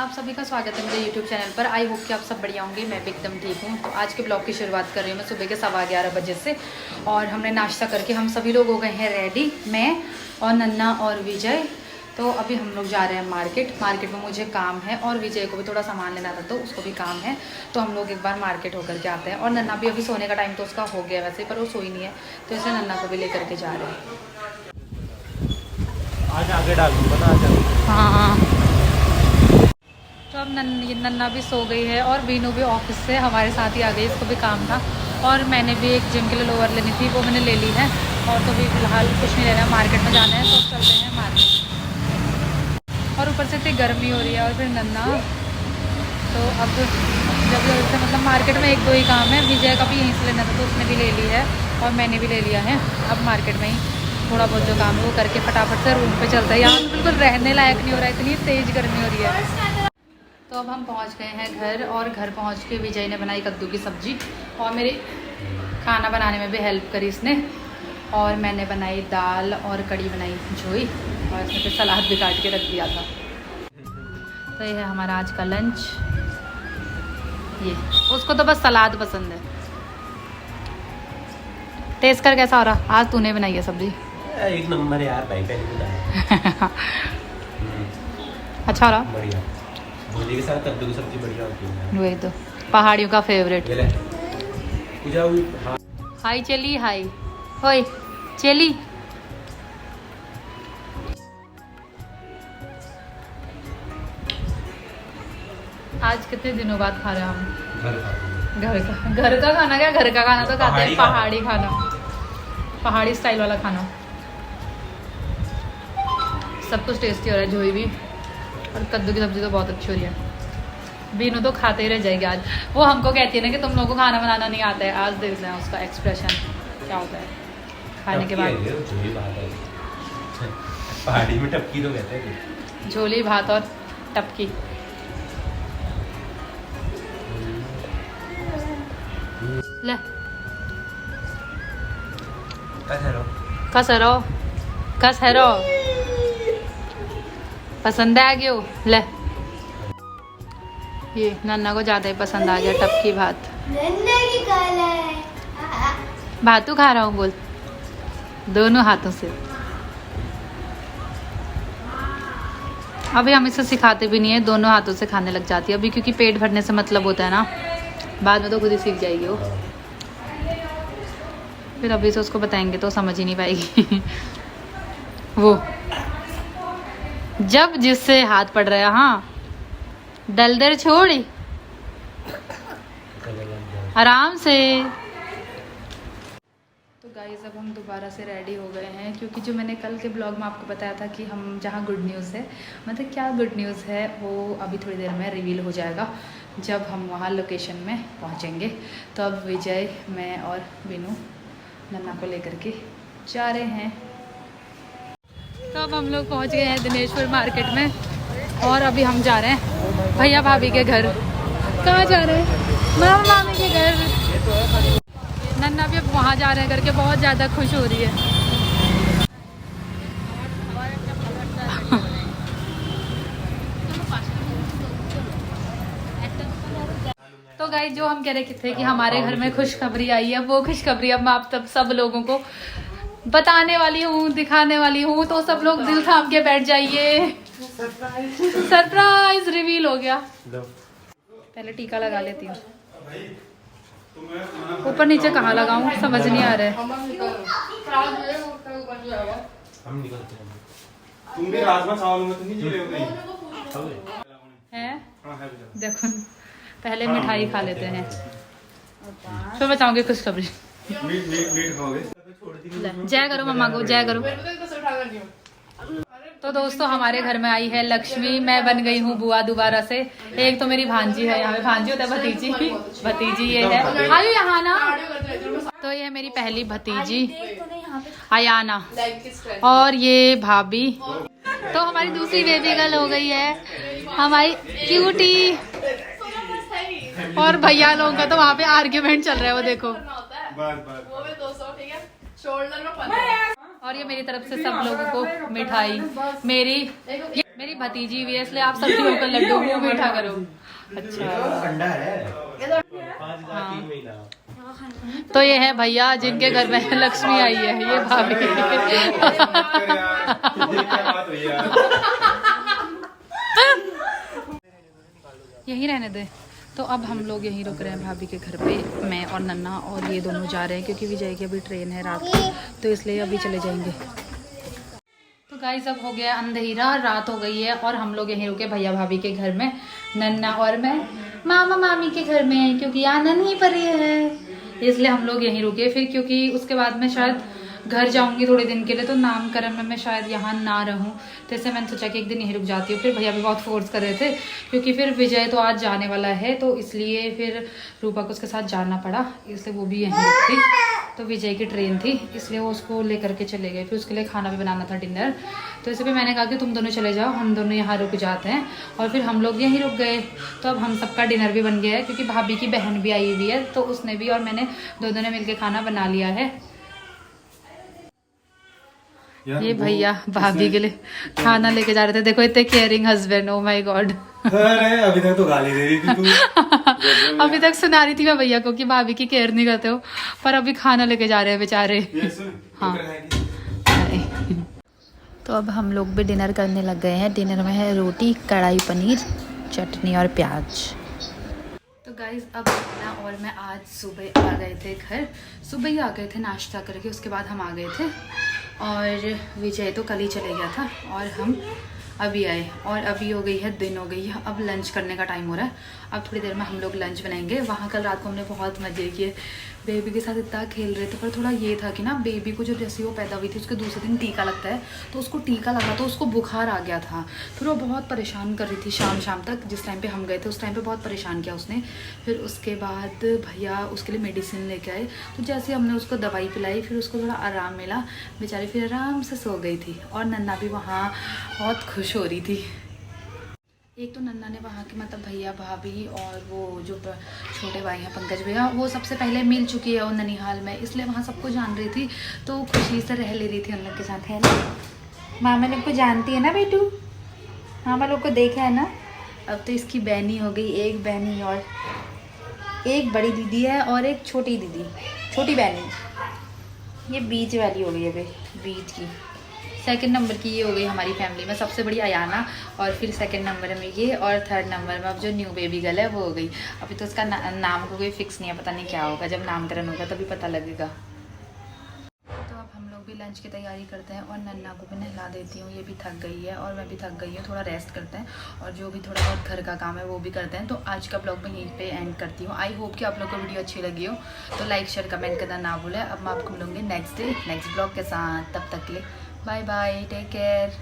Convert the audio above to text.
आप सभी का स्वागत है मेरे YouTube चैनल पर। आई होप कि आप सब बढ़िया होंगे। मैं भी एकदम ठीक हूँ। तो आज के ब्लॉग की शुरुआत कर रही हूँ मैं सुबह के 11:15 बजे से। और हमने नाश्ता करके हम सभी लोग हो गए हैं रेडी, मैं और नन्ना और विजय। तो अभी हम लोग जा रहे हैं मार्केट में मुझे काम है और विजय को भी थोड़ा सामान लेना था तो उसको भी काम है। तो हम लोग एक बार मार्केट होकर के आते हैं। और नन्ना भी अभी सोने का टाइम तो उसका हो गया वैसे, पर वो सोई नहीं है तो इसलिए नन्ना को भी लेकर के जा रहे हैं। आज आगे डाल दूँगा ना, आज हाँ, तो अब नन्ना भी सो गई है और वीनू भी ऑफिस से हमारे साथ ही आ गई, इसको भी काम था। और मैंने भी एक जिम के लिए लोअर लेनी थी, वो मैंने ले ली है। और तो भी फिलहाल कुछ नहीं लेना है, मार्केट में जाना है तो चलते हैं मार्केट। और ऊपर से इतनी गर्मी हो रही है और फिर नन्ना, तो अब जब से मतलब मार्केट में एक दो ही काम है। विजय का भी यहीं से लेना था तो उसने भी ले ली है और मैंने भी ले लिया है। अब मार्केट में ही थोड़ा बहुत जो काम है वो करके फटाफट से रूम पे चलता है। यहाँ तो बिल्कुल रहने लायक नहीं हो रहा है, इतनी तेज़ गर्मी हो रही है। तो अब हम पहुँच गए हैं घर और घर पहुँच के विजय ने बनाई कद्दू की सब्ज़ी और मेरे खाना बनाने में भी हेल्प करी इसने। और मैंने बनाई दाल और कड़ी बनाई झोई और इसमें फिर सलाद भी काट के रख दिया था। तो ये है हमारा आज का लंच। ये उसको तो बस सलाद पसंद है। टेस्ट कर कैसा हो रहा? आज तूने बनाई है सब्जी। एक नंबर यार भाई, पहले अच्छा रहा, बढ़िया। भुजी के साथ कद्दू की सब्जी बढ़िया होती है। वही तो पहाड़ियों का फेवरेट। हाय चली, हाय होय चली। आज कितने दिनों बाद खा रहे हैं हम घर का खाना। क्या घर का खाना तो खाते हैं, पहाड़ी खाना, पहाड़ी स्टाइल वाला खाना। सब कुछ टेस्टी हो रहा है, झोई भी और कद्दू की सब्जी तो बहुत अच्छी हो रही है। बीनू तो खाते ही रह जाएगी आज। वो हमको कहती है ना कि तुम लोगों को खाना बनाना नहीं आता है। आज देख रहे हैं उसका एक्सप्रेशन क्या होता है खाने के बाद। पहाड़ी में टपकी तो कहते हैं, झोली भात और टपकी। ले कसरो पसंद आ गयो। ले ये नन्ना को ज़्यादा ही पसंद आ गया टपकी भात। भातू खा रहा हूँ बोल, दोनों हाथों से। अभी हम इसे सिखाते भी नहीं है, दोनों हाथों से खाने लग जाती है अभी, क्योंकि पेट भरने से मतलब होता है ना, बाद में तो खुद ही सीख जाएगी वो। फिर अभी से उसको बताएंगे तो समझ ही नहीं पाएगी। वो जब जिससे हाथ पड़ रहा है, हाँ दलदर छोड़ी आराम से। तो गाइस अब हम दोबारा से रेडी हो गए हैं, क्योंकि जो मैंने कल के ब्लॉग में आपको बताया था कि हम जहाँ गुड न्यूज़ है, मतलब क्या गुड न्यूज़ है वो अभी थोड़ी देर में रिवील हो जाएगा जब हम वहाँ लोकेशन में पहुँचेंगे। तो अब विजय, मैं और बीनू नन्ना को लेकर के जा रहे हैं। तो अब हम लोग पहुँच गए हैं दिनेशपुर मार्केट में और अभी हम जा रहे हैं भैया भाभी के घर। कहाँ जा रहे हैं? मामा मामी के घर। नन्ना भी अब वहाँ जा रहे हैं करके बहुत ज़्यादा खुश हो रही है। तो गाइस जो हम कह रहे थे कि हमारे घर में खुशखबरी आई है, वो खुशखबरी अब मैं आप सब लोगों को बताने वाली हूँ, दिखाने वाली हूँ। तो सब लोग दिल थाम के बैठ जाइए, सरप्राइज रिवील हो गया। पहले टीका लगा लेती हूँ। ऊपर नीचे कहाँ लगाऊं समझ नहीं आ रहा है। तुम भी राजमा चावल में तो नहीं जी रहे हो हैं? देखो पहले मिठाई खा लेते हैं फिर बताऊंगी खुशखबरी। जय करो मम्मा को, जय करो। तो दोस्तों हमारे घर में आई है लक्ष्मी। मैं बन गई हूँ बुआ दोबारा से। एक तो मेरी भांजी है, यहाँ पे भांजी होता है, भतीजी ये है। आयु यहाँ ना। तो ये है मेरी पहली भतीजी अयाना और ये भाभी। तो हमारी दूसरी बेबी गर्ल हो गई है हमारी क्यूटी। और भैया लोगों का तो वहाँ पे आर्ग्यूमेंट चल रहा है, वो देखो। और ये मेरी तरफ से सब लोगों को मिठाई, मेरी भतीजी भी है इसलिए आप सब होकर लड्डू वो मीठा करो। अच्छा ठंडा है। हाँ। तो ये है भैया जिनके घर में लक्ष्मी आई है, ये भाभी। यही रहने दे। तो अब हम लोग यहीं रुक रहे हैं भाभी के घर पे, मैं और नन्ना, और ये दोनों जा रहे हैं क्योंकि विजय की अभी ट्रेन है रात की, तो इसलिए अभी चले जाएंगे। तो गाइस अब हो गया अंधेरा, रात हो गई है और हम लोग यहीं रुके भैया भाभी के घर में। नन्ना और मैं मामा मामी के घर में हैं क्योंकि आनंद ही पर है, इसलिए हम लोग यहीं रुके। फिर क्योंकि उसके बाद में शायद घर जाऊंगी थोड़े दिन के लिए, तो नामकरण में मैं शायद यहाँ ना रहूँ, तो इससे मैंने सोचा कि एक दिन यहीं रुक जाती हूँ। फिर भैया भी बहुत फोर्स कर रहे थे क्योंकि फिर विजय तो आज जाने वाला है, तो इसलिए फिर रूपा को उसके साथ जाना पड़ा, इसलिए वो भी यहीं रुक थी। तो विजय की ट्रेन थी इसलिए वो उसको लेकर के चले गए। फिर उसके लिए खाना भी बनाना था, डिनर, तो इसे भी मैंने कहा कि तुम दोनों चले जाओ, हम दोनों यहाँ रुक जाते हैं। और फिर हम लोग यहीं रुक गए। तो अब हम सबका डिनर भी बन गया है क्योंकि भाभी की बहन भी आई हुई है, तो उसने भी और मैंने दोनों ने मिलकर खाना बना लिया है। ये भैया भाभी के लिए खाना लेके जा रहे थे, देखो इतने caring husband, oh my God. अरे अभी तक तो गाली दे रही थी तू। अभी तक सुना रही थी मैं भैया को कि भाभी की केयर नहीं करते हो, पर अभी खाना लेके जा रहे हैं बेचारे। हाँ तो अब हम लोग भी डिनर करने लग गए हैं। डिनर में है रोटी, कढ़ाई पनीर, चटनी और प्याज। तो गाइज अब ना और मैं आज सुबह आ गए थे घर, सुबह ही आ गए थे नाश्ता करके, उसके बाद हम आ गए थे। और विजय तो कल ही चले गया था और हम अभी आए, और अभी हो गई है दिन हो गई है, अब लंच करने का टाइम हो रहा है। अब थोड़ी देर में हम लोग लंच बनाएंगे। वहाँ कल रात को हमने बहुत मज़े किए, बेबी के साथ इतना खेल रहे थे, पर थोड़ा ये था कि ना बेबी को जब जैसे वो पैदा हुई थी उसके दूसरे दिन टीका लगता है, तो उसको टीका लगा तो उसको बुखार आ गया था। फिर वो बहुत परेशान कर रही थी शाम तक, जिस टाइम पे हम गए थे उस टाइम पे बहुत परेशान किया उसने। फिर उसके बाद भैया उसके लिए मेडिसिन लेके आए, तो जैसे हमने उसको दवाई पिलाई फिर उसको थोड़ा आराम मिला, बेचारी फिर आराम से सो गई थी। और नन्ना भी वहाँ बहुत खुश हो रही थी। एक तो नन्ना ने वहाँ के मतलब भैया भाभी और वो जो छोटे भाई हैं पंकज भैया, वो सबसे पहले मिल चुकी है वो ननिहाल में, इसलिए वहाँ सबको जान रही थी, तो खुशी से रह ले रही थी उन लोग के साथ। है ना मामा लोग को जानती है ना बेटू, मामा लोग को देखा है ना। अब तो इसकी बहनी हो गई, एक बहनी और एक बड़ी दीदी है और एक छोटी दीदी, छोटी बहनी, ये बीच वाली हो गई है, बीच की सेकंड नंबर की ये हो गई हमारी फैमिली में। सबसे बड़ी अयाना, और फिर सेकंड नंबर में ये, और थर्ड नंबर में अब जो न्यू बेबी गर्ल है वो हो गई। अभी तो उसका नाम को कोई फिक्स नहीं है, पता नहीं क्या होगा, जब नामकरण होगा तभी पता लगेगा। तो अब हम लोग भी लंच की तैयारी करते हैं और नन्ना को भी नहला देती हूँ, ये भी थक गई है और मैं भी थक गई हूँ, थोड़ा रेस्ट करते हैं और जो भी थोड़ा बहुत घर का काम है वो भी करते हैं। तो आज का ब्लॉग मैं यहीं पे एंड करती हूँ। आई होप कि आप लोग को वीडियो अच्छी लगी हो, तो लाइक शेयर कमेंट करना ना भूलें। अब मैं आपको मिलूँगी नेक्स्ट डे नेक्स्ट ब्लॉग के साथ, तब तक के लिए बाय बाय, टेक केयर।